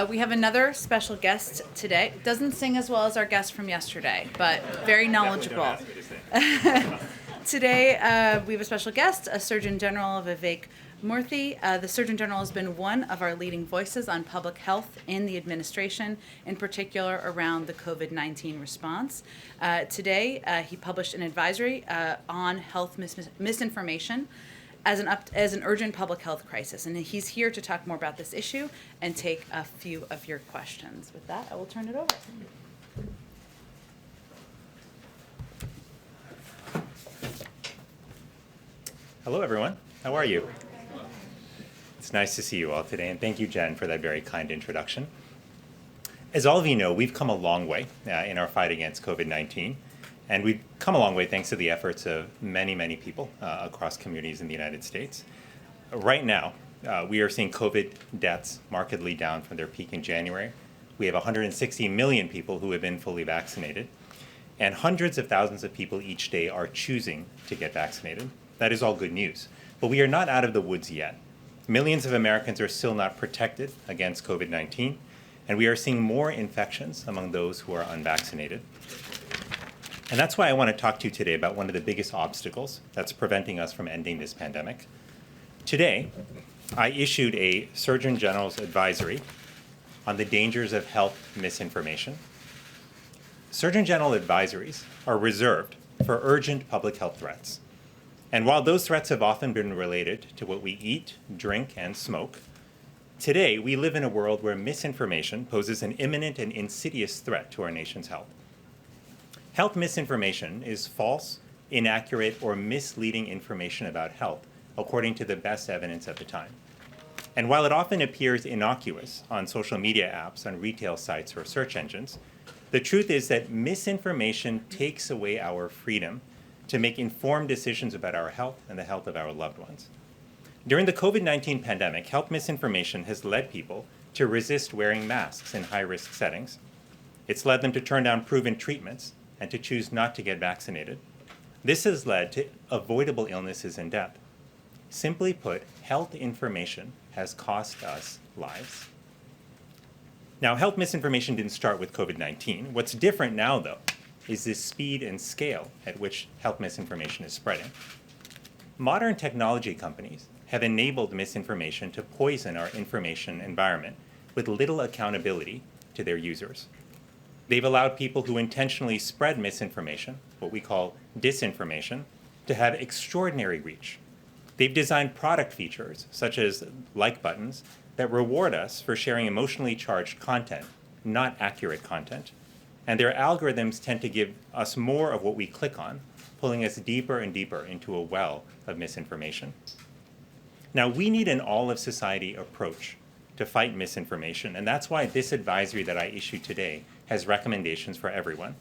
We have another special guest today. Doesn't sing as well as our guest from yesterday, but very knowledgeable. Today, we have a special guest, a Surgeon General Vivek Murthy. The Surgeon General has been one of our leading voices on public health in the administration, in particular around the COVID-19 response. Today, he published an advisory on health misinformation as an urgent public health crisis, and he's here to talk more about this issue and take a few of your questions. With that, I will turn it over. Hello, everyone. How are you? It's nice to see you all today, and thank you, Jen, for that very kind introduction. As all of you know, we've come a long way in our fight against COVID-19, and we've come a long way thanks to the efforts of many, many people across communities in the United States. Right now, we are seeing COVID deaths markedly down from their peak in January. We have 160 million people who have been fully vaccinated, and hundreds of thousands of people each day are choosing to get vaccinated. That is all good news. But we are not out of the woods yet. Millions of Americans are still not protected against COVID-19, and we are seeing more infections among those who are unvaccinated. And that's why I want to talk to you today about one of the biggest obstacles that's preventing us from ending this pandemic. Today, I issued a Surgeon General's advisory on the dangers of health misinformation. Surgeon General advisories are reserved for urgent public health threats. And while those threats have often been related to what we eat, drink, and smoke, today we live in a world where misinformation poses an imminent and insidious threat to our nation's health. Health misinformation is false, inaccurate, or misleading information about health, according to the best evidence at the time. And while it often appears innocuous on social media apps, on retail sites, or search engines, the truth is that misinformation takes away our freedom to make informed decisions about our health and the health of our loved ones. During the COVID-19 pandemic, health misinformation has led people to resist wearing masks in high-risk settings. It's led them to turn down proven treatments and to choose not to get vaccinated. This has led to avoidable illnesses and death. Simply put, health information has cost us lives. Now, health misinformation didn't start with COVID-19. What's different now, though, is the speed and scale at which health misinformation is spreading. Modern technology companies have enabled misinformation to poison our information environment with little accountability to their users. They've allowed people who intentionally spread misinformation, what we call disinformation, to have extraordinary reach. They've designed product features, such as like buttons, that reward us for sharing emotionally charged content, not accurate content. And their algorithms tend to give us more of what we click on, pulling us deeper and deeper into a well of misinformation. Now, we need an all-of-society approach to fight misinformation, and that's why this advisory that I issued today has recommendations for everyone.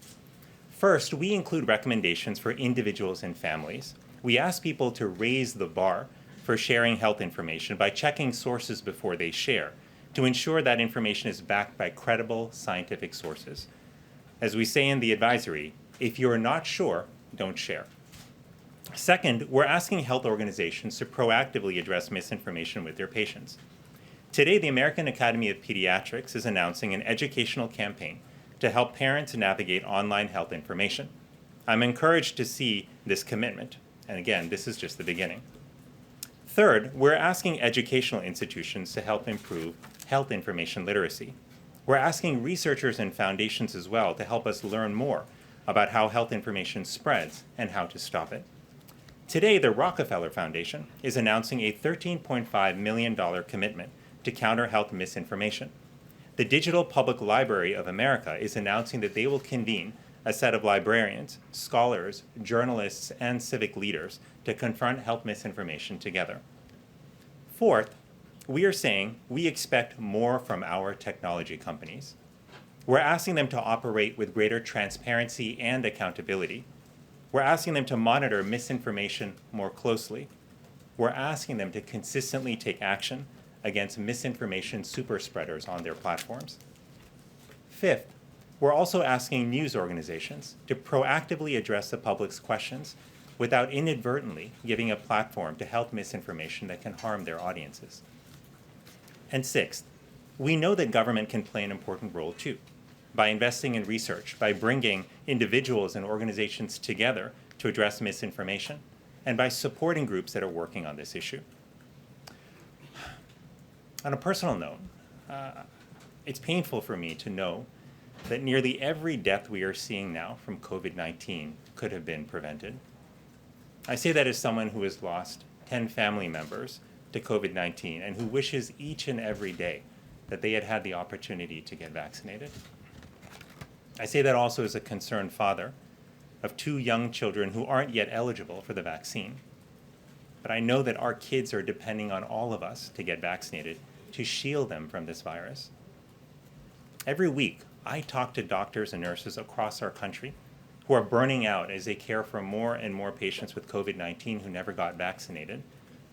First, we include recommendations for individuals and families. We ask people to raise the bar for sharing health information by checking sources before they share, to ensure that information is backed by credible scientific sources. As we say in the advisory, if you're not sure, don't share. Second, we're asking health organizations to proactively address misinformation with their patients. Today, the American Academy of Pediatrics is announcing an educational campaign to help parents navigate online health information. I'm encouraged to see this commitment, and again, this is just the beginning. Third, we're asking educational institutions to help improve health information literacy. We're asking researchers and foundations as well to help us learn more about how health information spreads and how to stop it. Today, the Rockefeller Foundation is announcing a $13.5 million commitment to counter health misinformation. The Digital Public Library of America is announcing that they will convene a set of librarians, scholars, journalists, and civic leaders to confront health misinformation together. Fourth, we are saying we expect more from our technology companies. We're asking them to operate with greater transparency and accountability. We're asking them to monitor misinformation more closely. We're asking them to consistently take action against misinformation super spreaders on their platforms. Fifth, we're also asking news organizations to proactively address the public's questions without inadvertently giving a platform to health misinformation that can harm their audiences. And sixth, we know that government can play an important role too, by investing in research, by bringing individuals and organizations together to address misinformation, and by supporting groups that are working on this issue. On a personal note, it's painful for me to know that nearly every death we are seeing now from COVID-19 could have been prevented. I say that as someone who has lost 10 family members to COVID-19 and who wishes each and every day that they had had the opportunity to get vaccinated. I say that also as a concerned father of 2 young children who aren't yet eligible for the vaccine. But I know that our kids are depending on all of us to get vaccinated to shield them from this virus. Every week, I talk to doctors and nurses across our country who are burning out as they care for more and more patients with COVID-19 who never got vaccinated,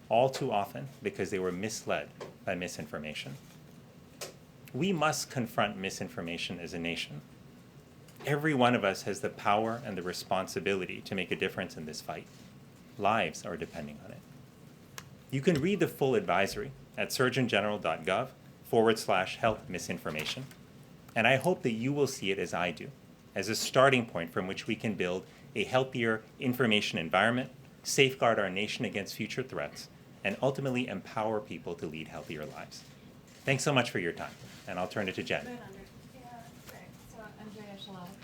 all too often because they were misled by misinformation. We must confront misinformation as a nation. Every one of us has the power and the responsibility to make a difference in this fight. Lives are depending on it. You can read the full advisory at surgeongeneral.gov/health misinformation. And I hope that you will see it as I do, as a starting point from which we can build a healthier information environment, safeguard our nation against future threats, and ultimately empower people to lead healthier lives. Thanks so much for your time, and I'll turn it to Jen.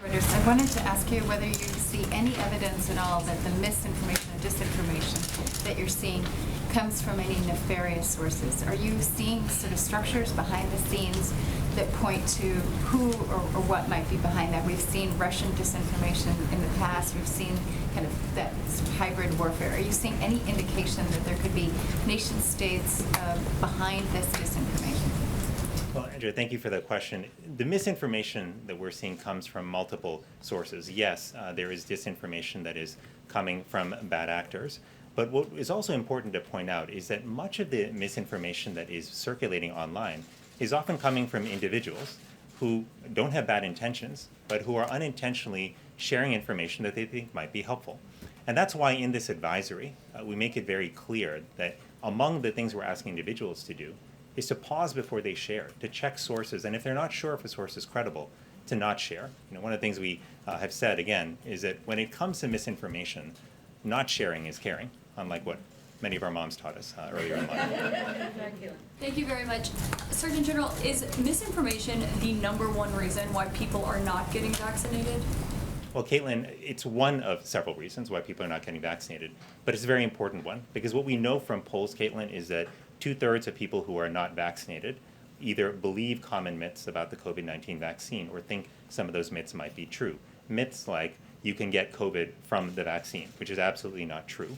Reuters. I wanted to ask you whether you see any evidence at all that the misinformation and disinformation that you're seeing comes from any nefarious sources. Are you seeing sort of structures behind the scenes that point to who or what might be behind that? We've seen Russian disinformation in the past. We've seen kind of that hybrid warfare. Are you seeing any indication that there could be nation states behind this disinformation? Well, Andrea, thank you for that question. The misinformation that we're seeing comes from multiple sources. Yes, there is disinformation that is coming from bad actors. But what is also important to point out is that much of the misinformation that is circulating online is often coming from individuals who don't have bad intentions, but who are unintentionally sharing information that they think might be helpful. And that's why in this advisory, we make it very clear that among the things we're asking individuals to do is to pause before they share, to check sources, and if they're not sure if a source is credible, to not share. One of the things we have said, again, is that when it comes to misinformation, not sharing is caring, unlike what many of our moms taught us earlier in life. Thank you very much. Surgeon General, is misinformation the #1 reason why people are not getting vaccinated? Well, Caitlin, it's one of several reasons why people are not getting vaccinated, but it's a very important one, because what we know from polls, Caitlin, is that 2/3 of people who are not vaccinated either believe common myths about the COVID-19 vaccine or think some of those myths might be true. Myths like you can get COVID from the vaccine, which is absolutely not true.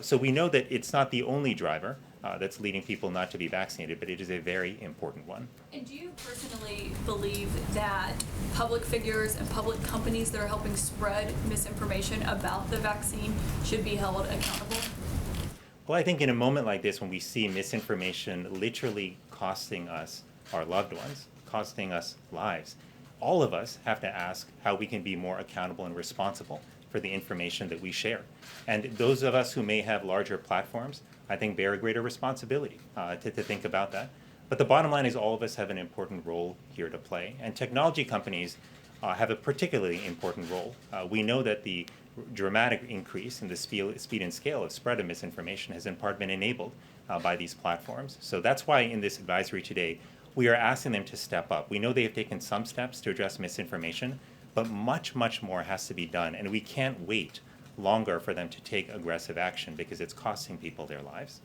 So we know that it's not the only driver that's leading people not to be vaccinated, but it is a very important one. And do you personally believe that public figures and public companies that are helping spread misinformation about the vaccine should be held accountable? Well, I think in a moment like this, when we see misinformation literally costing us our loved ones, costing us lives, all of us have to ask how we can be more accountable and responsible for the information that we share. And those of us who may have larger platforms, I think, bear a greater responsibility to think about that. But the bottom line is all of us have an important role here to play. And technology companies have a particularly important role. We know that the dramatic increase in the speed and scale of spread of misinformation has in part been enabled by these platforms. So that's why in this advisory today, we are asking them to step up. We know they have taken some steps to address misinformation, but much, much more has to be done. And we can't wait longer for them to take aggressive action because it's costing people their lives.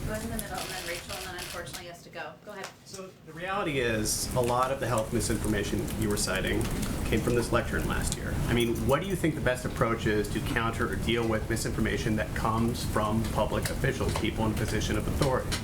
Go ahead in the middle, and then Rachel, and then unfortunately has to go. Go ahead. So the reality is a lot of the health misinformation you were citing came from this lectern last year. I mean, what do you think the best approach is to counter or deal with misinformation that comes from public officials, people in a position of authority?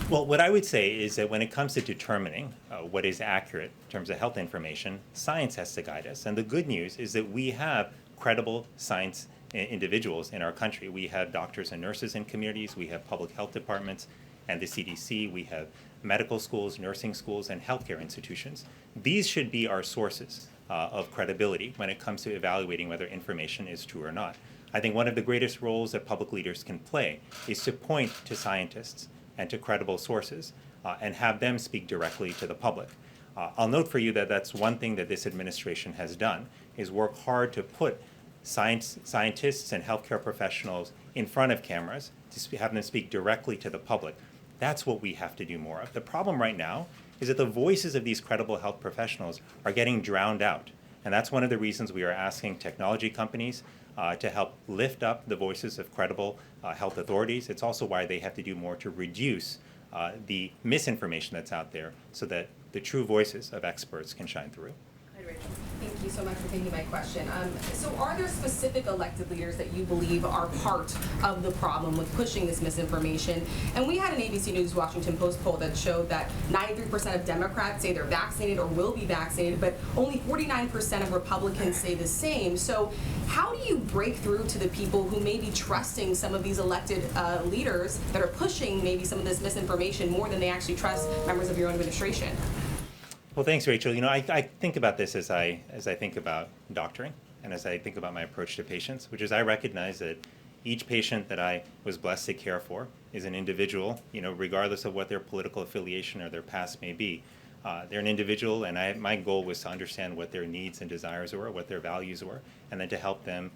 Well, what I would say is that when it comes to determining what is accurate in terms of health information, science has to guide us. And the good news is that we have credible science individuals in our country. We have doctors and nurses in communities, we have public health departments and the CDC, we have medical schools, nursing schools, and healthcare institutions. These should be our sources of credibility when it comes to evaluating whether information is true or not. I think one of the greatest roles that public leaders can play is to point to scientists and to credible sources and have them speak directly to the public. I'll note for you that that's one thing that this administration has done, is work hard to put scientists and healthcare professionals in front of cameras to have them speak directly to the public. That's what we have to do more of. The problem right now is that the voices of these credible health professionals are getting drowned out. And that's one of the reasons we are asking technology companies to help lift up the voices of credible health authorities. It's also why they have to do more to reduce the misinformation that's out there so that the true voices of experts can shine through. Thank you so much for taking my question. So are there specific elected leaders that you believe are part of the problem with pushing this misinformation? And we had an ABC News Washington Post poll that showed that 93% of Democrats say they're vaccinated or will be vaccinated, but only 49% of Republicans say the same. So how do you break through to the people who may be trusting some of these elected leaders that are pushing maybe some of this misinformation more than they actually trust members of your own administration? Well, thanks, Rachel. You know, I think about this as I think about doctoring and as I think about my approach to patients, which is I recognize that each patient that I was blessed to care for is an individual, you know, regardless of what their political affiliation or their past may be. They're an individual, and my goal was to understand what their needs and desires were, what their values were, and then to help them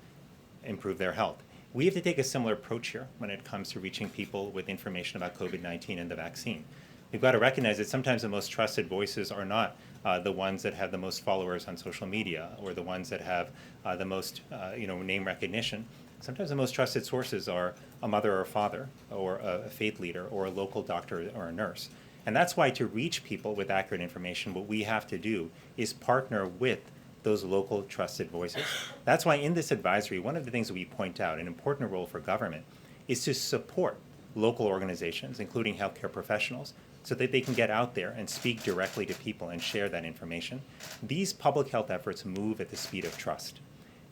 improve their health. We have to take a similar approach here when it comes to reaching people with information about COVID-19 and the vaccine. We've got to recognize that sometimes the most trusted voices are not the ones that have the most followers on social media or the ones that have the most name recognition. Sometimes the most trusted sources are a mother or a father or a faith leader or a local doctor or a nurse. And that's why to reach people with accurate information, what we have to do is partner with those local trusted voices. That's why in this advisory, one of the things that we point out, an important role for government, is to support local organizations, including healthcare professionals, so that they can get out there and speak directly to people and share that information. These public health efforts move at the speed of trust.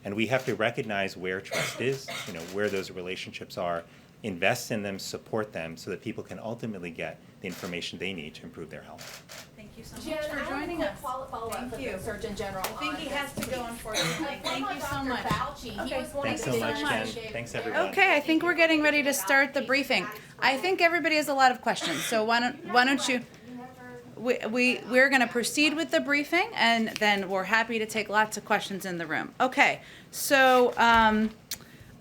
And we have to recognize where trust is, where those relationships are, invest in them, support them, so that people can ultimately get the information they need to improve their health. Thank you so Jen, much for I have a joining quick us. follow-up Thank for you. the Surgeon General. I think he has to go, unfortunately. Thank you so much. Okay. Thanks so much, Jen. Thanks, everyone. Okay, I think we're getting ready to start the briefing. I think everybody has a lot of questions, so why don't you? We're going to proceed with the briefing, and then we're happy to take lots of questions in the room. Okay, so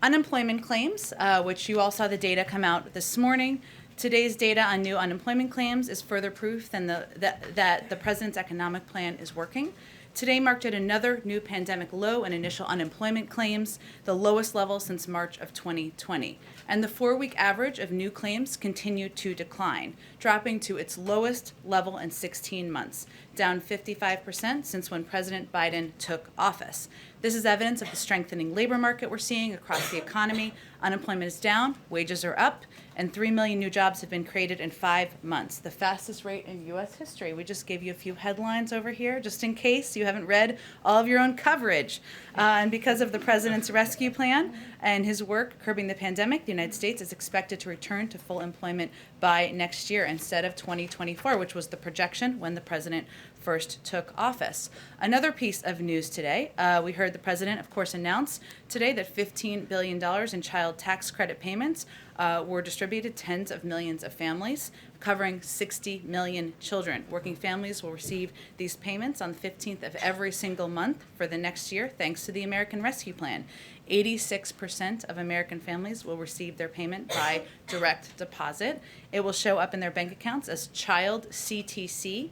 unemployment claims, which you all saw the data come out this morning. Today's data on new unemployment claims is further proof that the president's economic plan is working. Today marked yet another new pandemic low in initial unemployment claims, the lowest level since March of 2020. And the 4-week average of new claims continued to decline, dropping to its lowest level in 16 months, down 55% since when President Biden took office. This is evidence of the strengthening labor market we're seeing across the economy. Unemployment is down, wages are up, and 3 million new jobs have been created in 5 months, the fastest rate in U.S. history. We just gave you a few headlines over here, just in case you haven't read all of your own coverage. And because of the president's rescue plan and his work curbing the pandemic, the United States is expected to return to full employment by next year instead of 2024, which was the projection when the president first took office. Another piece of news today, we heard the president, of course, announce today that $15 billion in child tax credit payments were distributed to tens of millions of families, covering 60 million children. Working families will receive these payments on the 15th of every single month for the next year, thanks to the American Rescue Plan. 86% of American families will receive their payment by direct deposit. It will show up in their bank accounts as Child CTC.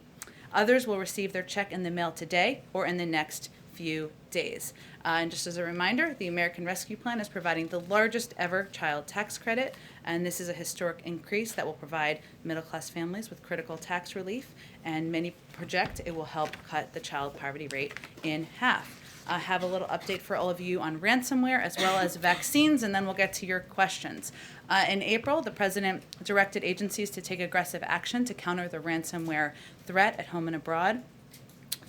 Others will receive their check in the mail today or in the next few days. And just as a reminder, the American Rescue Plan is providing the largest ever child tax credit, and this is a historic increase that will provide middle-class families with critical tax relief, and many project it will help cut the child poverty rate in half. I have a little update for all of you on ransomware as well as vaccines, and then we'll get to your questions. In April, the president directed agencies to take aggressive action to counter the ransomware threat at home and abroad.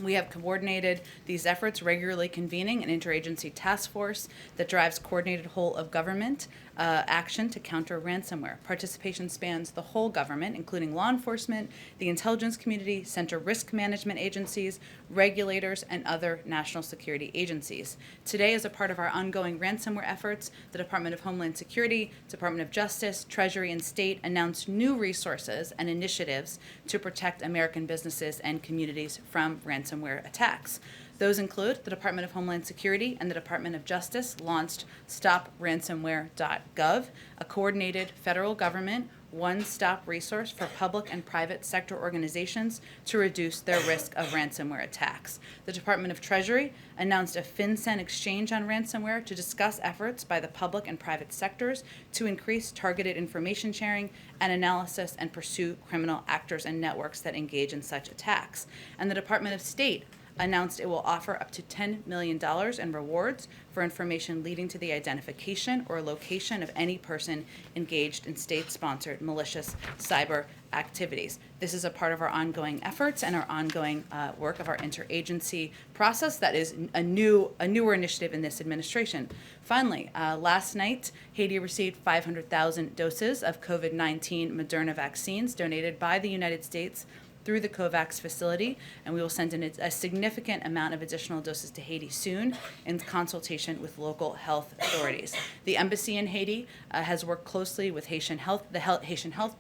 We have coordinated these efforts, regularly convening an interagency task force that drives coordinated whole of government action to counter ransomware. Participation spans the whole government, including law enforcement, the intelligence community, center risk management agencies, regulators, and other national security agencies. Today, as a part of our ongoing ransomware efforts, the Department of Homeland Security, Department of Justice, Treasury, and State announced new resources and initiatives to protect American businesses and communities from ransomware attacks. Those include the Department of Homeland Security and the Department of Justice launched StopRansomware.gov, a coordinated federal government one-stop resource for public and private sector organizations to reduce their risk of ransomware attacks. The Department of Treasury announced a FinCEN exchange on ransomware to discuss efforts by the public and private sectors to increase targeted information sharing and analysis and pursue criminal actors and networks that engage in such attacks. And the Department of State announced it will offer up to $10 million in rewards for information leading to the identification or location of any person engaged in state-sponsored malicious cyber activities. This is a part of our ongoing efforts and our ongoing work of our interagency process that is a newer initiative in this administration. Finally, last night, Haiti received 500,000 doses of COVID-19 Moderna vaccines donated by the United States through the COVAX facility, and we will send in a significant amount of additional doses to Haiti soon in consultation with local health authorities. The embassy in Haiti has worked closely with Haitian Health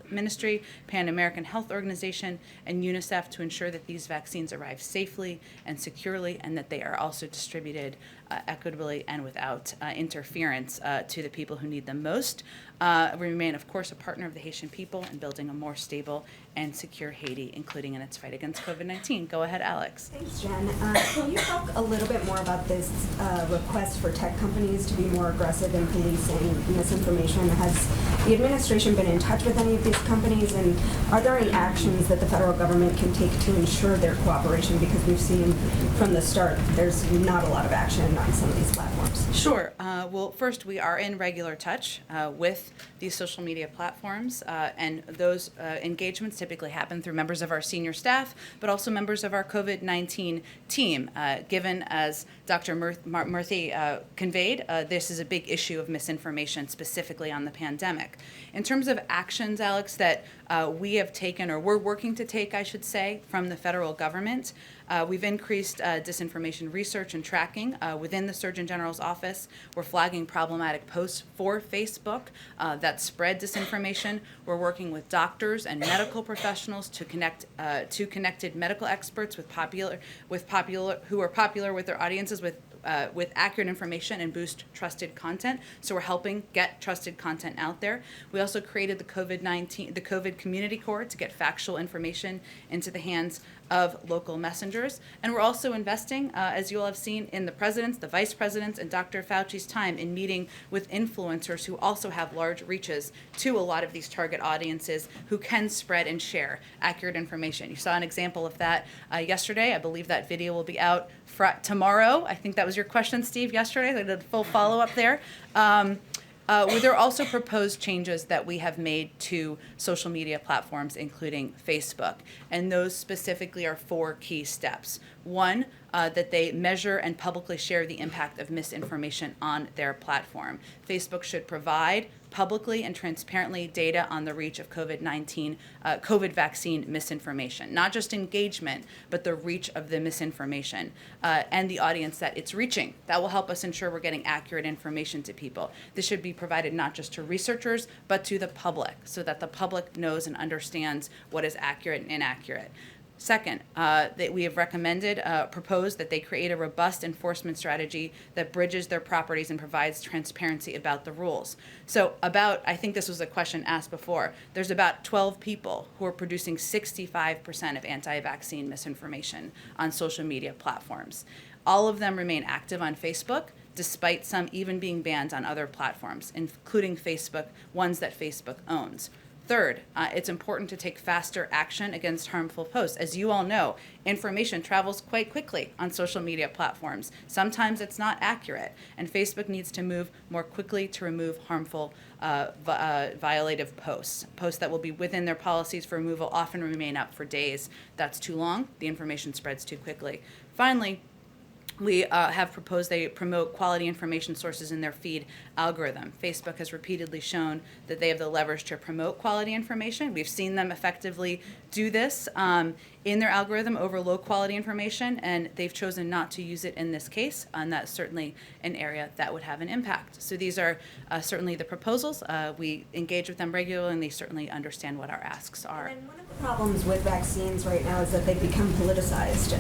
Ministry, Pan American Health Organization, and UNICEF to ensure that these vaccines arrive safely and securely, and that they are also distributed equitably and without interference to the people who need them most. We remain, of course, a partner of the Haitian people in building a more stable and secure Haiti, including in its fight against COVID-19. Go ahead, Alex. Thanks, Jen. Can you talk a little bit more about this request for tech companies to be more aggressive in policing misinformation? Has the administration been in touch with any of these companies, and are there any actions that the federal government can take to ensure their cooperation? Because we've seen from the start there's not a lot of action on some of these platforms. Sure. Well, first, we are in regular touch with these social media platforms, and those engagements typically happen through members of our senior staff, but also members of our COVID-19 team. Given, as Dr. Murthy conveyed, this is a big issue of misinformation, specifically on the pandemic. In terms of actions, Alex, that we have taken, or we're working to take, I should say, from the federal government, we've increased disinformation research and tracking within the Surgeon General's office. We're flagging problematic posts for Facebook that spread disinformation. We're working with doctors and medical professionals to connect to connected medical experts who are popular with their audiences with accurate information and boost trusted content. So we're helping get trusted content out there. We also created the COVID Community Corps to get factual information into the hands of local messengers. And we're also investing, as you all have seen, in the president's, the vice president's, and Dr. Fauci's time in meeting with influencers who also have large reaches to a lot of these target audiences who can spread and share accurate information. You saw an example of that yesterday. I believe that video will be out tomorrow. I think that was your question, Steve, yesterday. I did a full follow-up there. There are also proposed changes that we have made to social media platforms, including Facebook, and those specifically are 4 key steps. One, that they measure and publicly share the impact of misinformation on their platform. Facebook should provide publicly and transparently data on the reach of COVID vaccine misinformation, not just engagement, but the reach of the misinformation and the audience that it's reaching. That will help us ensure we're getting accurate information to people. This should be provided not just to researchers, but to the public, so that the public knows and understands what is accurate and inaccurate. Second, that we have proposed that they create a robust enforcement strategy that bridges their properties and provides transparency about the rules. So I think this was a question asked before, there's about 12 people who are producing 65% of anti-vaccine misinformation on social media platforms. All of them remain active on Facebook, despite some even being banned on other platforms, including Facebook, ones that Facebook owns. Third, it's important to take faster action against harmful posts. As you all know, information travels quite quickly on social media platforms. Sometimes it's not accurate, and Facebook needs to move more quickly to remove harmful violative posts. Posts that will be within their policies for removal often remain up for days. That's too long. The information spreads too quickly. Finally, we have proposed they promote quality information sources in their feed algorithm. Facebook has repeatedly shown that they have the leverage to promote quality information. We've seen them effectively do this in their algorithm over low quality information, and they've chosen not to use it in this case, and that's certainly an area that would have an impact. So these are certainly the proposals. We engage with them regularly, and they certainly understand what our asks are. And one of the problems with vaccines right now is that they've become politicized.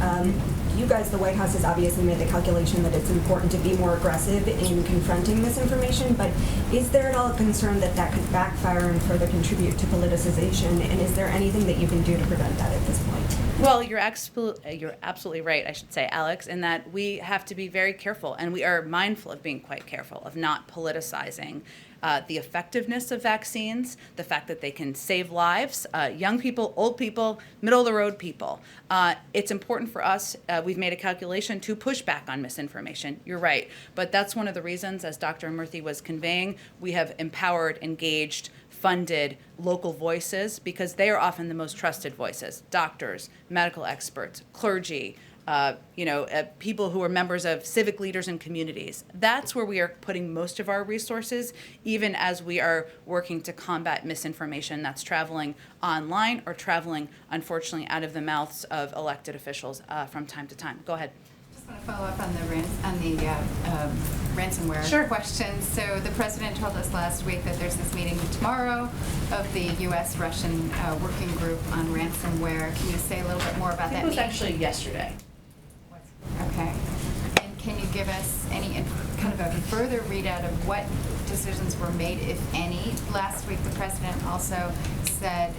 You guys, the White House, has obviously made the calculation that it's important to be more aggressive in confronting misinformation, but is there at all a concern that that could backfire and further contribute to politicization, and is there anything that you can do to prevent that at this point? Well, you're absolutely right, I should say, Alex, in that we have to be very careful, and we are mindful of being quite careful of not politicizing the effectiveness of vaccines, the fact that they can save lives, young people, old people, middle-of-the-road people. It's important for us, we've made a calculation, to push back on misinformation. You're right. But that's one of the reasons, as Dr. Murthy was conveying, we have empowered, engaged, funded local voices, because they are often the most trusted voices: doctors, medical experts, clergy, people who are members of civic leaders and communities. That's where we are putting most of our resources, even as we are working to combat misinformation that's traveling online or traveling, unfortunately, out of the mouths of elected officials from time to time. Go ahead. I want to follow up on the ransomware question. So the president told us last week that there's this meeting tomorrow of the U.S.-Russian working group on ransomware. Can you say a little bit more about that meeting? It was actually yesterday. Okay. And can you give us any kind of a further readout of what decisions were made, if any? Last week, the president also said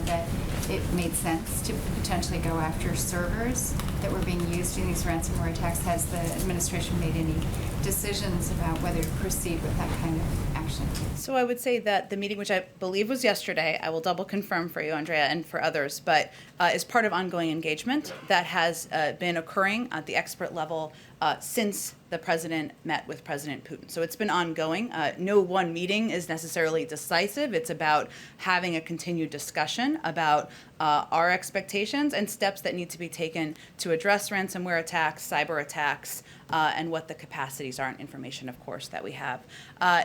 that it made sense to potentially go after servers that were being used in these ransomware attacks. Has the administration made any decisions about whether to proceed with that kind of action? So I would say that the meeting, which I believe was yesterday, I will double confirm for you, Andrea, and for others, but is part of ongoing engagement that has been occurring at the expert level since the president met with President Putin. So it's been ongoing. No one meeting is necessarily decisive. It's about having a continued discussion about our expectations and steps that need to be taken to address ransomware attacks, cyber attacks, and what the capacities are and information, of course, that we have.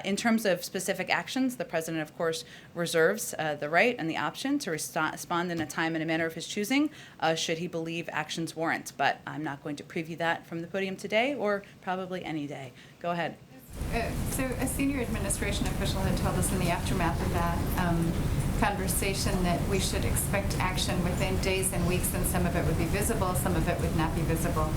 In terms of specific actions, the president, of course, reserves the right and the option to respond in a time and a manner of his choosing, should he believe actions warrant. But I'm not going to preview that from the podium today or probably any day. Go ahead. So a senior administration official had told us in the aftermath of that conversation that we should expect action within days and weeks, and some of it would be visible, some of it would not be visible.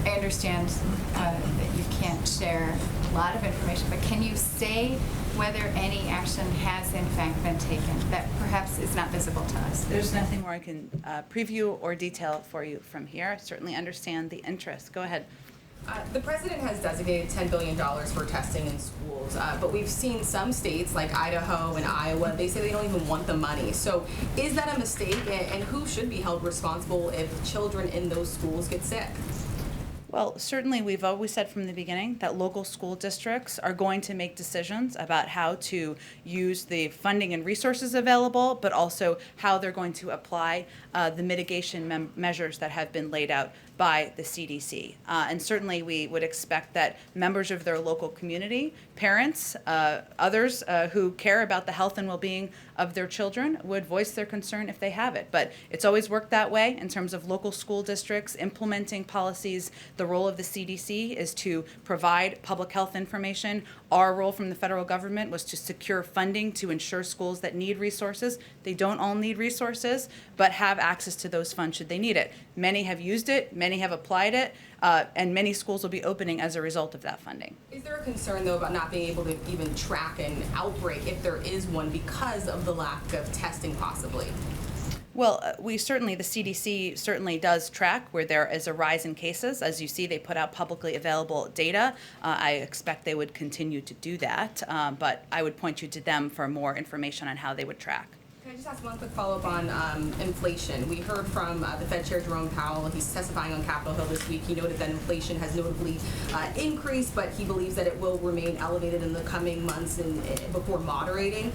I understand that you can't share a lot of information, but can you say whether any action has in fact been taken that perhaps is not visible to us? There's nothing more I can preview or detail for you from here. I certainly understand the interest. Go ahead. The president has designated $10 billion for testing in schools, but we've seen some states like Idaho and Iowa, they say they don't even want the money. So is that a mistake, and who should be held responsible if children in those schools get sick? Well, certainly we've always said from the beginning that local school districts are going to make decisions about how to use the funding and resources available, but also how they're going to apply the mitigation measures that have been laid out by the CDC. And certainly we would expect that members of their local community, parents, others who care about the health and well-being of their children would voice their concern if they have it. But it's always worked that way in terms of local school districts implementing policies. The role of the CDC is to provide public health information. Our role from the federal government was to secure funding to ensure schools that need resources. They don't all need resources, but have access to those funds should they need it. Many have used it, many have applied it, and many schools will be opening as a result of that funding. Is there a concern, though, about not being able to even track an outbreak if there is one because of the lack of testing, possibly? Well, the CDC certainly does track where there is a rise in cases. As you see, they put out publicly available data. I expect they would continue to do that, but I would point you to them for more information on how they would track. Can I just ask one quick follow-up on inflation? We heard from the Fed Chair Jerome Powell. He's testifying on Capitol Hill this week. He noted that inflation has notably increased, but he believes that it will remain elevated in the coming months and before moderating.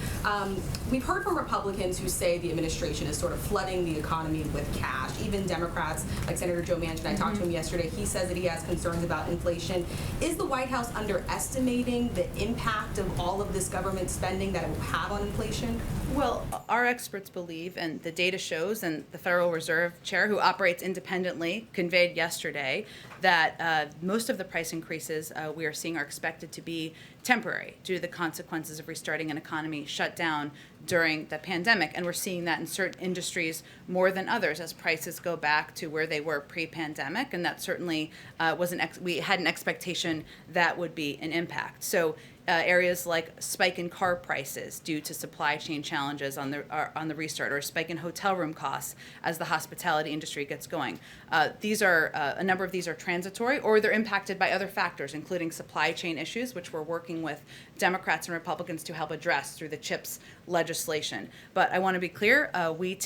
We've heard from Republicans who say the administration is sort of flooding the economy with cash. Even Democrats, like Senator Joe Manchin, I talked to him yesterday. He says that he has concerns about inflation. Is the White House underestimating the impact of all of this government spending that it will have on inflation? Well, our experts believe, and the data shows, and the Federal Reserve Chair, who operates independently, conveyed yesterday that most of the price increases we are seeing are expected to be temporary due to the consequences of restarting an economy shut down during the pandemic. And we're seeing that in certain industries more than others as prices go back to where they were pre-pandemic. And that certainly we had an expectation that would be an impact. So areas like spike in car prices due to supply chain challenges on the restart, or a spike in hotel room costs as the hospitality industry gets going. A number of these are transitory, or they're impacted by other factors, including supply chain issues, which we're working with Democrats and Republicans to help address through the CHIPS legislation. But I want to be clear, we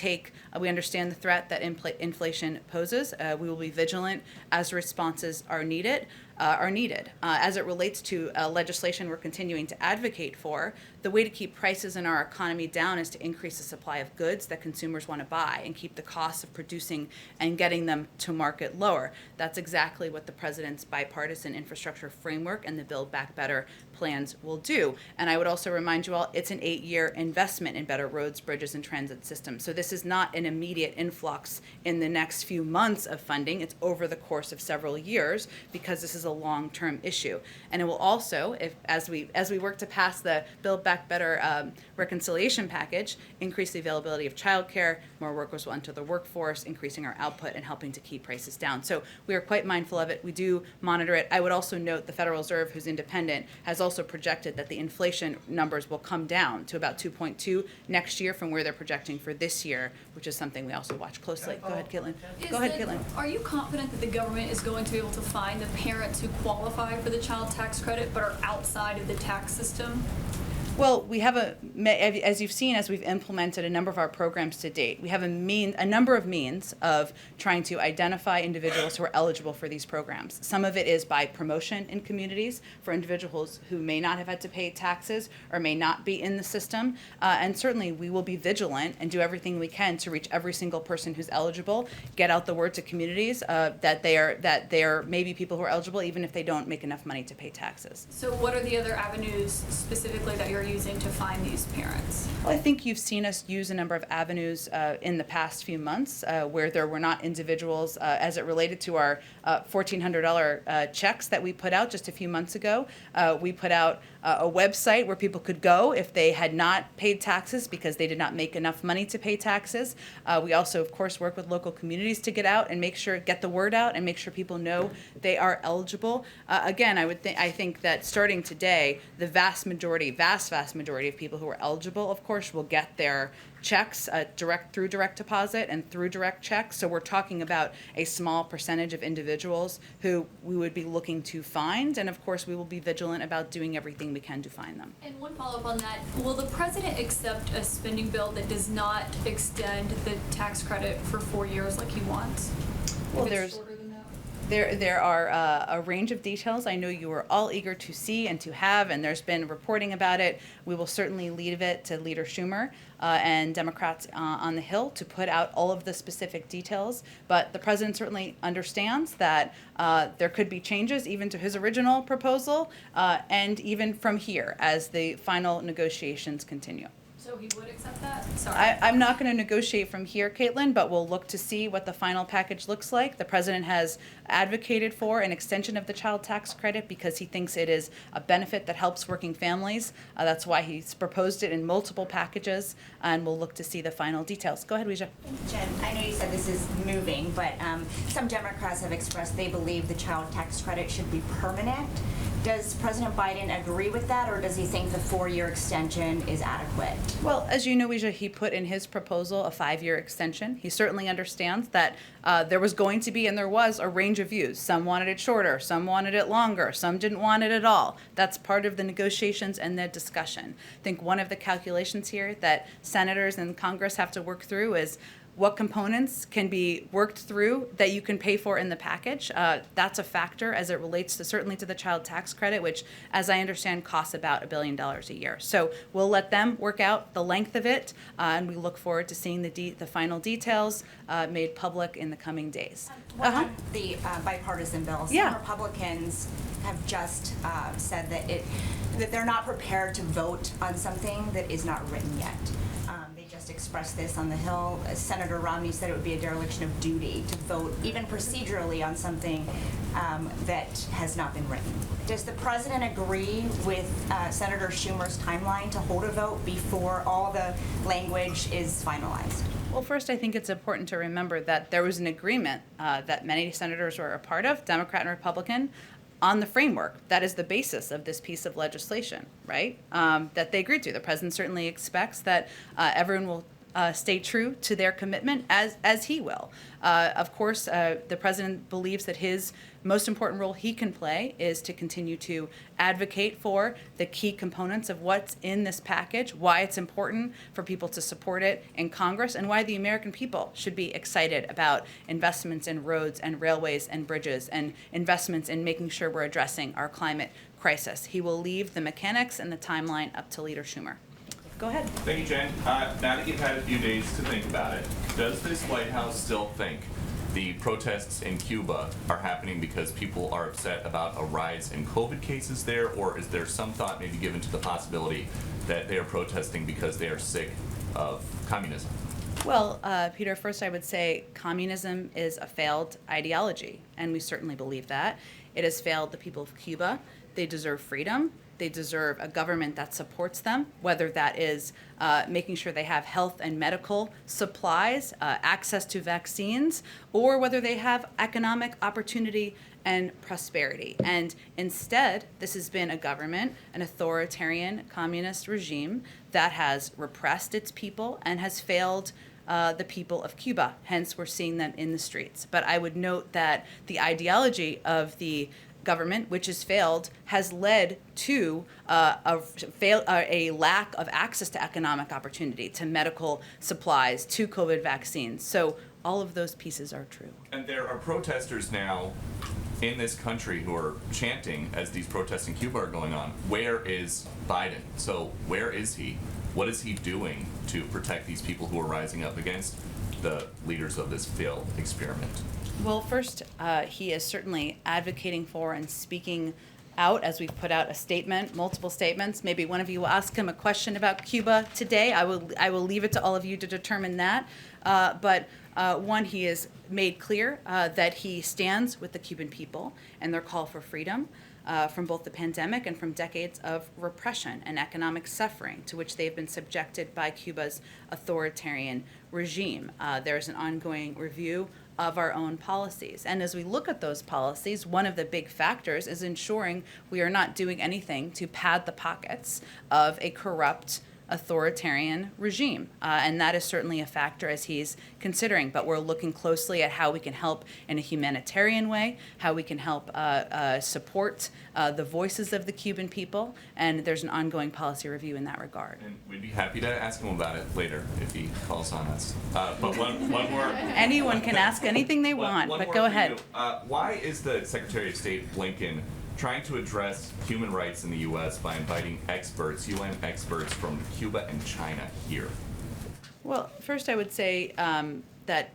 understand the threat that inflation poses. We will be vigilant as responses are needed. As it relates to legislation we're continuing to advocate for, the way to keep prices in our economy down is to increase the supply of goods that consumers want to buy and keep the costs of producing and getting them to market lower. That's exactly what the president's bipartisan infrastructure framework and the Build Back Better plans will do. And I would also remind you all, it's an 8-year investment in better roads, bridges, and transit systems. So this is not an immediate influx in the next few months of funding. It's over the course of several years, because this is a long-term issue. And it will also, as we work to pass the Build Back Better reconciliation package, increase the availability of childcare, more workers will enter the workforce, increasing our output and helping to keep prices down. So we are quite mindful of it. We do monitor it. I would also note the Federal Reserve, who's independent, has also projected that the inflation numbers will come down to about 2.2 next year from where they're projecting for this year, which is something we also watch closely. Go ahead, Caitlin. Caitlin. Are you confident that the government is going to be able to find the parents who qualify for the child tax credit but are outside of the tax system? Well, we have as you've seen, as we've implemented a number of our programs to date, we have a number of means of trying to identify individuals who are eligible for these programs. Some of it is by promotion in communities for individuals who may not have had to pay taxes or may not be in the system. And certainly we will be vigilant and do everything we can to reach every single person who's eligible, get out the word to communities that there may be people who are eligible even if they don't make enough money to pay taxes. So what are the other avenues specifically that you're using to find these parents? Well, I think you've seen us use a number of avenues in the past few months where there were not individuals as it related to our $1,400 checks that we put out just a few months ago. We put out a website where people could go if they had not paid taxes because they did not make enough money to pay taxes. We also, of course, work with local communities to get out and get the word out and make sure people know they are eligible. Again, I think that starting today, the vast majority of people who are eligible, of course, will get their checks through direct deposit and through direct checks. So we're talking about a small percentage of individuals who we would be looking to find. And of course, we will be vigilant about doing everything we can to find them. And one follow-up on that, will the president accept a spending bill that does not extend the tax credit for 4 years like he wants? Well, If it's there's shorter than that? There are a range of details I know you are all eager to see and to have, and there's been reporting about it. We will certainly leave it to Leader Schumer and Democrats on the Hill to put out all of the specific details. But the president certainly understands that there could be changes even to his original proposal and even from here as the final negotiations continue. So he would accept that? Sorry. I'm not going to negotiate from here, Caitlin, but we'll look to see what the final package looks like. The president has advocated for an extension of the child tax credit because he thinks it is a benefit that helps working families. That's why he's proposed it in multiple packages, and we'll look to see the final details. Go ahead, Weijia. Jen, I know you said this is moving, but some Democrats have expressed they believe the child tax credit should be permanent. Does President Biden agree with that, or does he think the 4-year extension is adequate? Well, as you know, Weijia, he put in his proposal a 5-year extension. He certainly understands that there was going to be and there was a range of views. Some wanted it shorter, some wanted it longer, some didn't want it at all. That's part of the negotiations and the discussion. I think one of the calculations here that senators and Congress have to work through is what components can be worked through that you can pay for in the package. That's a factor as it relates to certainly to the child tax credit, which, as I understand, costs about $1 billion a year. So we'll let them work out the length of it, and we look forward to seeing the final details made public in the coming days. What about the bipartisan bill? Some Yeah. Republicans have just said that they're not prepared to vote on something that is not written yet. They just expressed this on the Hill. Senator Romney said it would be a dereliction of duty to vote, even procedurally, on something that has not been written. Does the president agree with Senator Schumer's timeline to hold a vote before all the language is finalized? Well, first, I think it's important to remember that there was an agreement that many senators were a part of, Democrat and Republican, on the framework that is the basis of this piece of legislation, right? That they agreed to. The president certainly expects that everyone will stay true to their commitment, as he will. Of course, the president believes that his most important role he can play is to continue to advocate for the key components of what's in this package, why it's important for people to support it in Congress, and why the American people should be excited about investments in roads and railways and bridges and investments in making sure we're addressing our climate crisis. He will leave the mechanics and the timeline up to Leader Schumer. Go ahead. Thank you, Jen. Now that you've had a few days to think about it, does this White House still think the protests in Cuba are happening because people are upset about a rise in COVID cases there, or is there some thought maybe given to the possibility that they are protesting because they are sick of communism? Well, Peter, first I would say communism is a failed ideology, and we certainly believe that. It has failed the people of Cuba. They deserve freedom. They deserve a government that supports them, whether that is making sure they have health and medical supplies, access to vaccines, or whether they have economic opportunity and prosperity. And instead, this has been a government, an authoritarian communist regime that has repressed its people and has failed the people of Cuba. Hence, we're seeing them in the streets. But I would note that the ideology of the government, which has failed, has led to a lack of access to economic opportunity, to medical supplies, to COVID vaccines. So all of those pieces are true. And there are protesters now in this country who are chanting as these protests in Cuba are going on, where is Biden? So where is he? What is he doing to protect these people who are rising up against the leaders of this failed experiment? Well, first, he is certainly advocating for and speaking out as we've put out a statement, multiple statements. Maybe one of you will ask him a question about Cuba today. I will leave it to all of you to determine that. But one, he has made clear that he stands with the Cuban people and their call for freedom from both the pandemic and from decades of repression and economic suffering to which they've been subjected by Cuba's authoritarian regime. There's an ongoing review of our own policies. And as we look at those policies, one of the big factors is ensuring we are not doing anything to pad the pockets of a corrupt authoritarian regime. And that is certainly a factor as he's considering. But we're looking closely at how we can help in a humanitarian way, how we can help support the voices of the Cuban people. And there's an ongoing policy review in that regard. And we'd be happy to ask him about it later if he calls on us. But one more. Anyone can ask anything they want, one but more go for ahead. you. Why is the Secretary of State Blinken trying to address human rights in the U.S. by inviting experts, UN experts from Cuba and China here? Well, first I would say that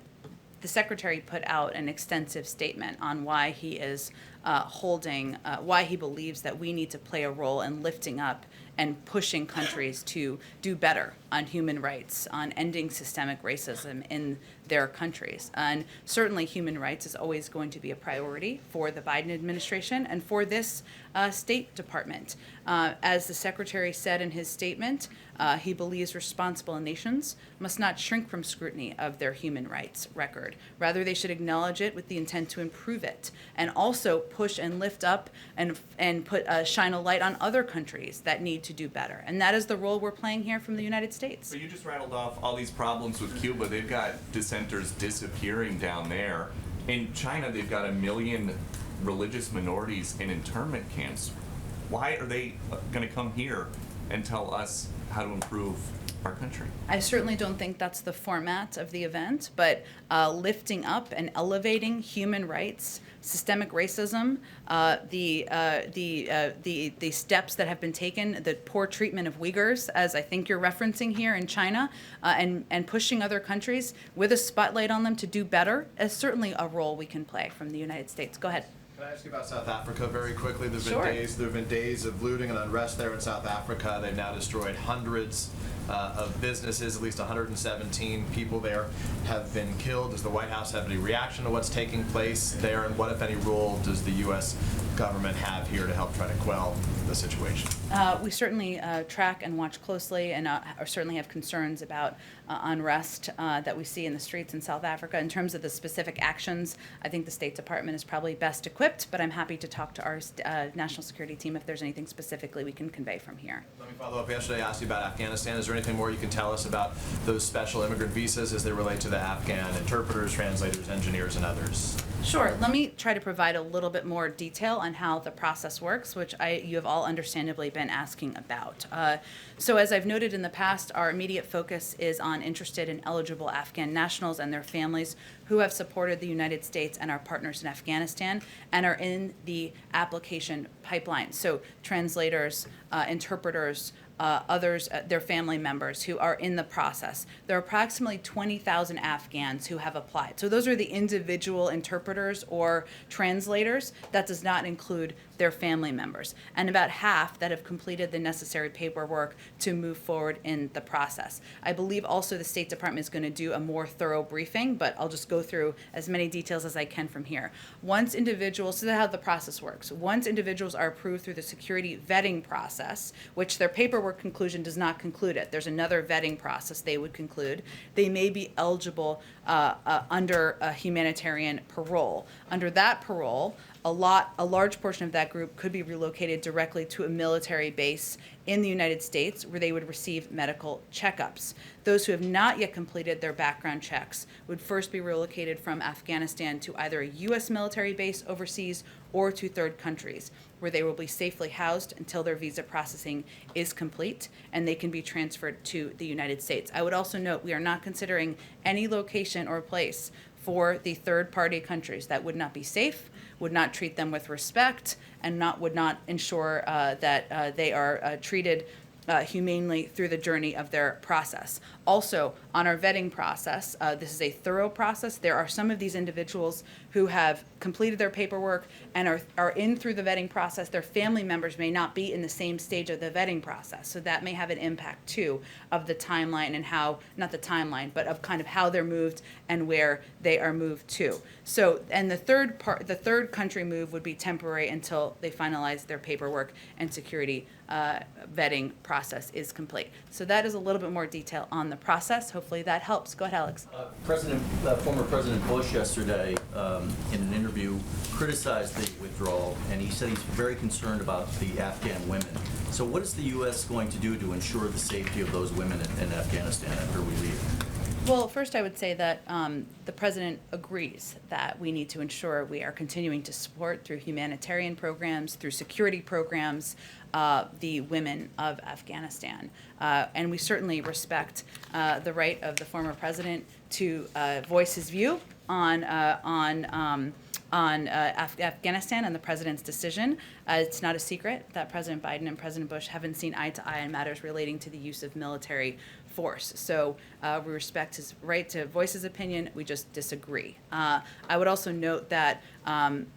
the Secretary put out an extensive statement on why he is why he believes that we need to play a role in lifting up and pushing countries to do better on human rights, on ending systemic racism in their countries. And certainly human rights is always going to be a priority for the Biden administration and for this State Department. As the Secretary said in his statement, He believes responsible nations must not shrink from scrutiny of their human rights record. Rather, they should acknowledge it with the intent to improve it, and also push and lift up and shine a light on other countries that need to do better. And that is the role we're playing here from the United States. So you just rattled off all these problems with Cuba. They've got dissenters disappearing down there. In China, they've got 1 million religious minorities in internment camps. Why are they going to come here and tell us how to improve our country? I certainly don't think that's the format of the event, but lifting up and elevating human rights, systemic racism, the steps that have been taken, the poor treatment of Uyghurs, as I think you're referencing here in China, and pushing other countries with a spotlight on them to do better is certainly a role we can play from the United States. Go ahead. Can I ask you about South Africa very quickly? There Sure. have been days of looting and unrest there in South Africa. They've now destroyed hundreds of businesses. At least 117 people there have been killed. Does the White House have any reaction to what's taking place there? And what, if any, role does the U.S. government have here to help try to quell the situation? We certainly track and watch closely, and certainly have concerns about unrest that we see in the streets in South Africa. In terms of the specific actions, I think the State Department is probably best equipped, but I'm happy to talk to our national security team if there's anything specifically we can convey from here. Let me follow up. Yesterday I asked you about Afghanistan. Is there anything more you can tell us about those special immigrant visas as they relate to the Afghan interpreters, translators, engineers, and others? Sure. Let me try to provide a little bit more detail on how the process works, which you have all understandably been asking about. So as I've noted in the past, our immediate focus is on interested and eligible Afghan nationals and their families who have supported the United States and our partners in Afghanistan and are in the application pipeline. So translators, interpreters, others, their family members who are in the process. There are approximately 20,000 Afghans who have applied. So those are the individual interpreters or translators. That does not include their family members. And about half that have completed the necessary paperwork to move forward in the process. I believe also the State Department is going to do a more thorough briefing, but I'll just go through as many details as I can from here. Once individuals, so that's how the process works. Once individuals are approved through the security vetting process, which their paperwork conclusion does not conclude it. There's another vetting process they would conclude. They may be eligible under a humanitarian parole. Under that parole, a large portion of that group could be relocated directly to a military base in the United States where they would receive medical checkups. Those who have not yet completed their background checks would first be relocated from Afghanistan to either a U.S. military base overseas or to third countries, where they will be safely housed until their visa processing is complete and they can be transferred to the United States. I would also note we are not considering any location or place for the third-party countries that would not be safe, would not treat them with respect, and would not ensure that they are treated humanely through the journey of their process. Also, on our vetting process, this is a thorough process. There are some of these individuals who have completed their paperwork and are in through the vetting process. Their family members may not be in the same stage of the vetting process, so that may have an impact too of the timeline and how, not the timeline, but of kind of how they're moved and where they are moved to. So, and the third country move would be temporary until they finalize their paperwork and security vetting process is complete. So that is a little bit more detail on the process. Hopefully that helps. Go ahead, Alex. Former President Bush yesterday, in an interview, criticized the withdrawal, and he said he's very concerned about the Afghan women. So what is the U.S. going to do to ensure the safety of those women in Afghanistan after we leave? Well, first I would say that the President agrees that we need to ensure we are continuing to support through humanitarian programs, through security programs, the women of Afghanistan. And we certainly respect the right of the former president to voice his view on Afghanistan and the president's decision. It's not a secret that President Biden and President Bush haven't seen eye to eye on matters relating to the use of military force. So we respect his right to voice his opinion. We just disagree. I would also note that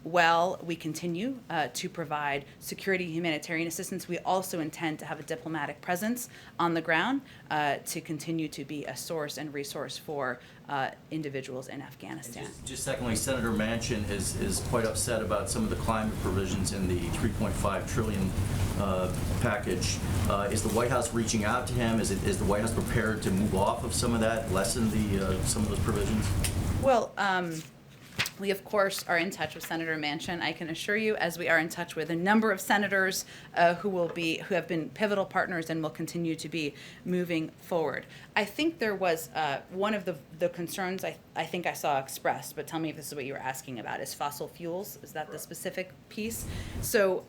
while we continue to provide security humanitarian assistance, we also intend to have a diplomatic presence on the ground to continue to be a source and resource for individuals in Afghanistan. Just secondly, Senator Manchin is quite upset about some of the climate provisions in the $3.5 trillion package. Is the White House reaching out to him? Is the White House prepared to move off of some of that, lessen some of those provisions? Well, we, of course, are in touch with Senator Manchin, I can assure you, as we are in touch with a number of senators who have been pivotal partners and will continue to be moving forward. I think there was one of the concerns I think I saw expressed, but tell me if this is what you were asking about, is fossil fuels. Is that the specific piece? So,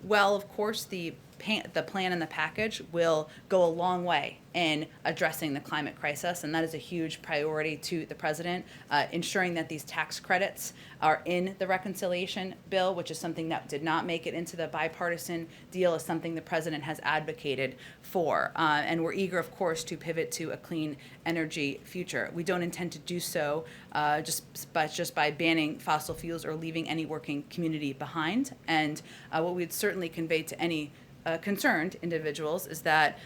well, of course, the plan and the package will go a long way in addressing the climate crisis, and that is a huge priority to the president. Ensuring that these tax credits are in the reconciliation bill, which is something that did not make it into the bipartisan deal, is something the president has advocated for. And we're eager, of course, to pivot to a clean energy future. We don't intend to do so just by banning fossil fuels or leaving any working community behind. And what we'd certainly convey to any concerned individuals is that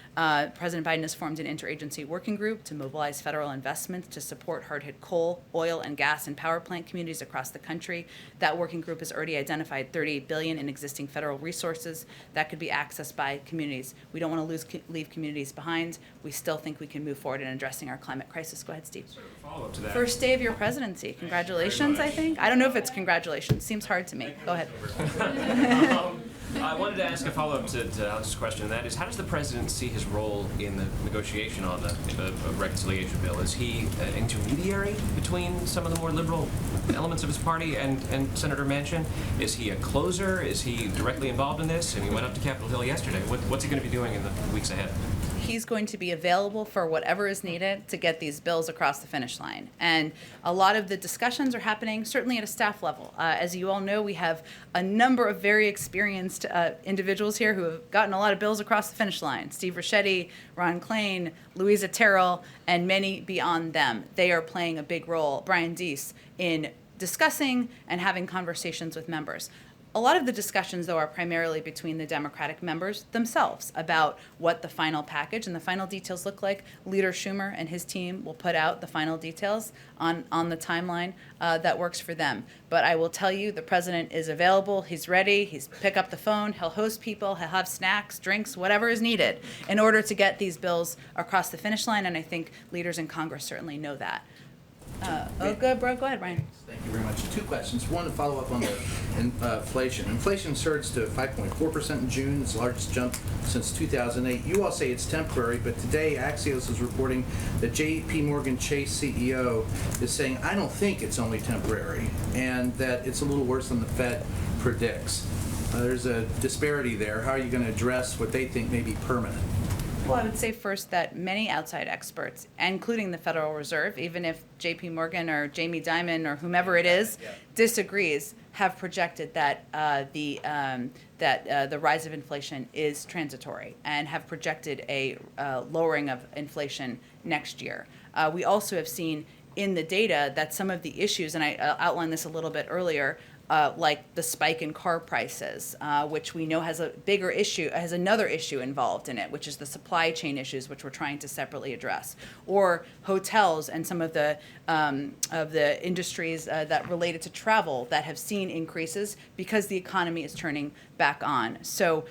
President Biden has formed an interagency working group to mobilize federal investments to support hard-hit coal, oil, and gas and power plant communities across the country. That working group has already identified $38 billion in existing federal resources that could be accessed by communities. We don't want to leave communities behind. We still think we can move forward in addressing our climate crisis. Go ahead, Steve. Sort of follow-up to that. First day of your presidency. Congratulations, I think. I don't know if it's congratulations. Seems hard to me. Go ahead. I wanted to ask a follow-up to Alex's question, and that is, how does the president see his role in the negotiation on the reconciliation bill? Is he an intermediary between some of the more liberal elements of his party and Senator Manchin? Is he a closer? Is he directly involved in this? And he went up to Capitol Hill yesterday. What's he going to be doing in the weeks ahead? He's going to be available for whatever is needed to get these bills across the finish line. And a lot of the discussions are happening certainly at a staff level. As you all know, we have a number of very experienced individuals here who have gotten a lot of bills across the finish line. Steve Ricchetti, Ron Klain, Louisa Terrell, and many beyond them. They are playing a big role, Brian Deese, in discussing and having conversations with members. A lot of the discussions, though, are primarily between the Democratic members themselves about what the final package and the final details look like. Leader Schumer and his team will put out the final details on the timeline that works for them. But I will tell you, the president is available. He's ready. He's pick up the phone. He'll host people. He'll have snacks, drinks, whatever is needed in order to get these bills across the finish line. And I think leaders in Congress certainly know that. Go ahead, Brian. Thank you very much. Two questions. One, to follow up on the inflation. Inflation surged to 5.4% in June. It's the largest jump since 2008. You all say it's temporary, but today Axios is reporting that J.P. Morgan Chase CEO is saying, I don't think it's only temporary, and that it's a little worse than the Fed predicts. There's a disparity there. How are you going to address what they think may be permanent? Well, I would say first that many outside experts, including the Federal Reserve, even if J.P. Morgan or Jamie Dimon or whomever it is disagrees, have projected that the rise of inflation is transitory and have projected a lowering of inflation next year. We also have seen in the data that some of the issues, and I outlined this a little bit earlier, like the spike in car prices, which we know has a bigger issue, has another issue involved in it, which is the supply chain issues, which we're trying to separately address, or hotels and some of the industries that related to travel that have seen increases because the economy is turning back on. So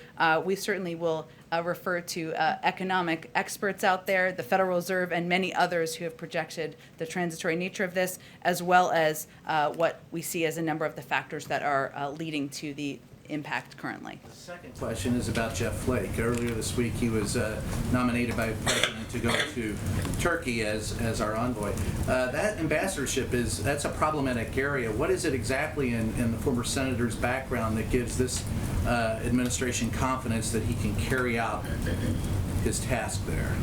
we certainly will refer to economic experts out there, the Federal Reserve, and many others who have projected the transitory nature of this, as well as what we see as a number of the factors that are leading to the impact currently. The second question is about Jeff Flake. Earlier this week, he was nominated by the president to go to Turkey as our envoy. That ambassadorship that's a problematic area. What is it exactly in the former senator's background that gives this administration confidence that he can carry out his task there?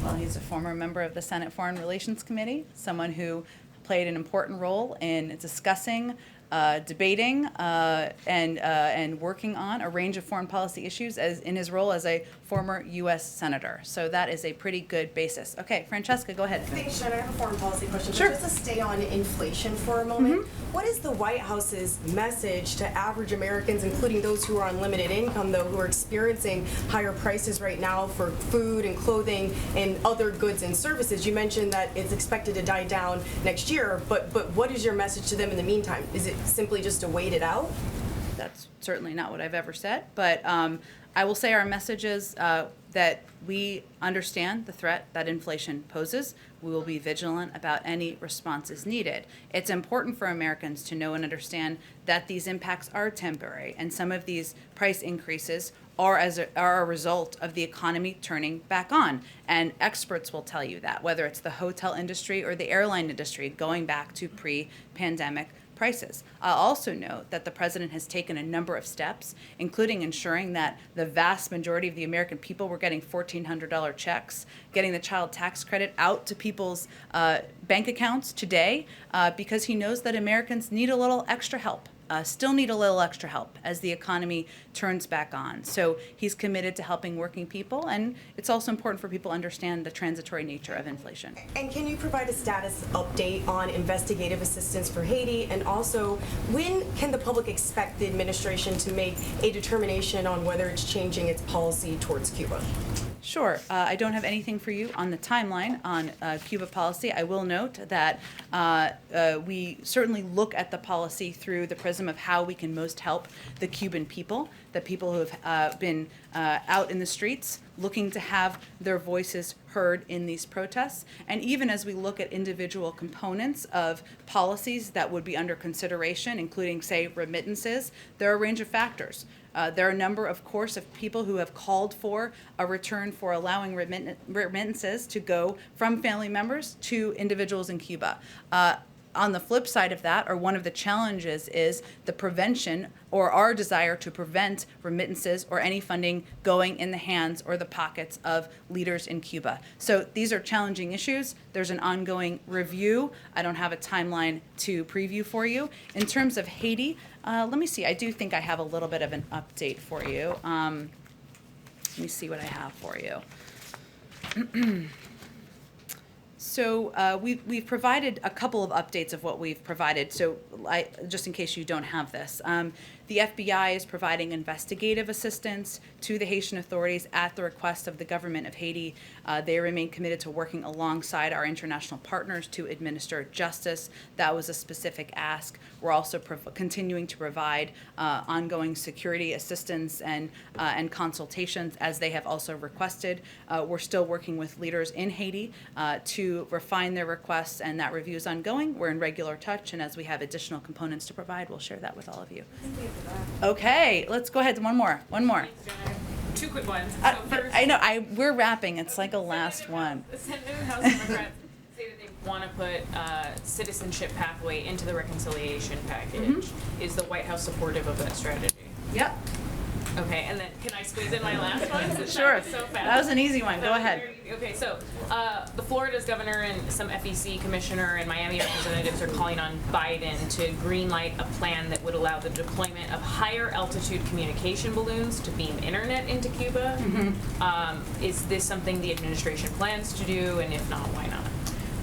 Well, he's a former member of the Senate Foreign Relations Committee, someone who played an important role in discussing debating and working on a range of foreign policy issues as in his role as a former U.S. Senator. So that is a pretty good basis. Okay, Francesca, go ahead. Thanks, Jen. I have a foreign policy question. Sure. But just to stay on inflation for a moment, what is the White House's message to average Americans, including those who are on limited income, though, who are experiencing higher prices right now for food and clothing and other goods and services? You mentioned that it's expected to die down next year, but what is your message to them in the meantime? Is it simply just to wait it out? That's certainly not what I've ever said, but I will say our message is that we understand the threat that inflation poses. We will be vigilant about any responses needed. It's important for Americans to know and understand that these impacts are temporary, and some of these price increases are a result of the economy turning back on. And experts will tell you that, whether it's the hotel industry or the airline industry, going back to pre-pandemic prices. I'll also note that the president has taken a number of steps, including ensuring that the vast majority of the American people were getting $1,400 checks, getting the child tax credit out to people's bank accounts today, because he knows that Americans need a little extra help. Still need a little extra help as the economy turns back on. So he's committed to helping working people, and it's also important for people to understand the transitory nature of inflation. And can you provide a status update on investigative assistance for Haiti? And also, when can the public expect the administration to make a determination on whether it's changing its policy towards Cuba? Sure. I don't have anything for you on the timeline on Cuba policy. I will note that we certainly look at the policy through the prism of how we can most help the Cuban people, the people who have been out in the streets looking to have their voices heard in these protests. And even as we look at individual components of policies that would be under consideration, including, say, remittances, there are a range of factors. There are a number, of course, of people who have called for a return for allowing remittances to go from family members to individuals in Cuba. On the flip side of that, or one of the challenges, is the prevention or our desire to prevent remittances or any funding going in the hands or the pockets of leaders in Cuba. So these are challenging issues. There's an ongoing review. I don't have a timeline to preview for you. In terms of Haiti, let me see. I do think I have a little bit of an update for you. Let me see what I have for you. So we've provided a couple of updates of what we've provided. So just in case you don't have this, the FBI is providing investigative assistance to the Haitian authorities at the request of the government of Haiti. They remain committed to working alongside our international partners to administer justice. That was a specific ask. We're also continuing to provide ongoing security assistance and consultations as they have also requested. We're still working with leaders in Haiti to refine their requests, and that review is ongoing. We're in regular touch, and as we have additional components to provide, we'll share that with all of you. Okay, let's go ahead. One more. Two quick ones. First, I know. We're wrapping. It's like a last one. The Senate House Democrats say that they want to put citizenship pathway into the reconciliation package. Is the White House supportive of that strategy? Yep. Okay, and then can I squeeze in my last one? Sure. So fast. That was an easy one. Go ahead. Okay, so the Florida's governor and some FEC commissioner and Miami representatives are calling on Biden to greenlight a plan that would allow the deployment of higher altitude communication balloons to beam internet into Cuba. Is this something the administration plans to do, and if not, why not?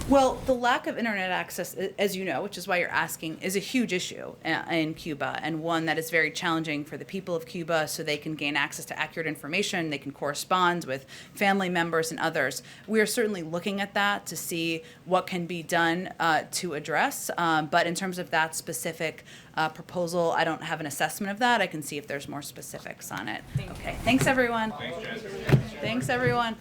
Well, the lack of internet access, as you know, which is why you're asking, is a huge issue in Cuba, and one that is very challenging for the people of Cuba so they can gain access to accurate information, they can correspond with family members and others. We are certainly looking at that to see what can be done to address, but in terms of that specific proposal, I don't have an assessment of that. I can see if there's more specifics on it. Okay, thanks everyone. Thanks everyone.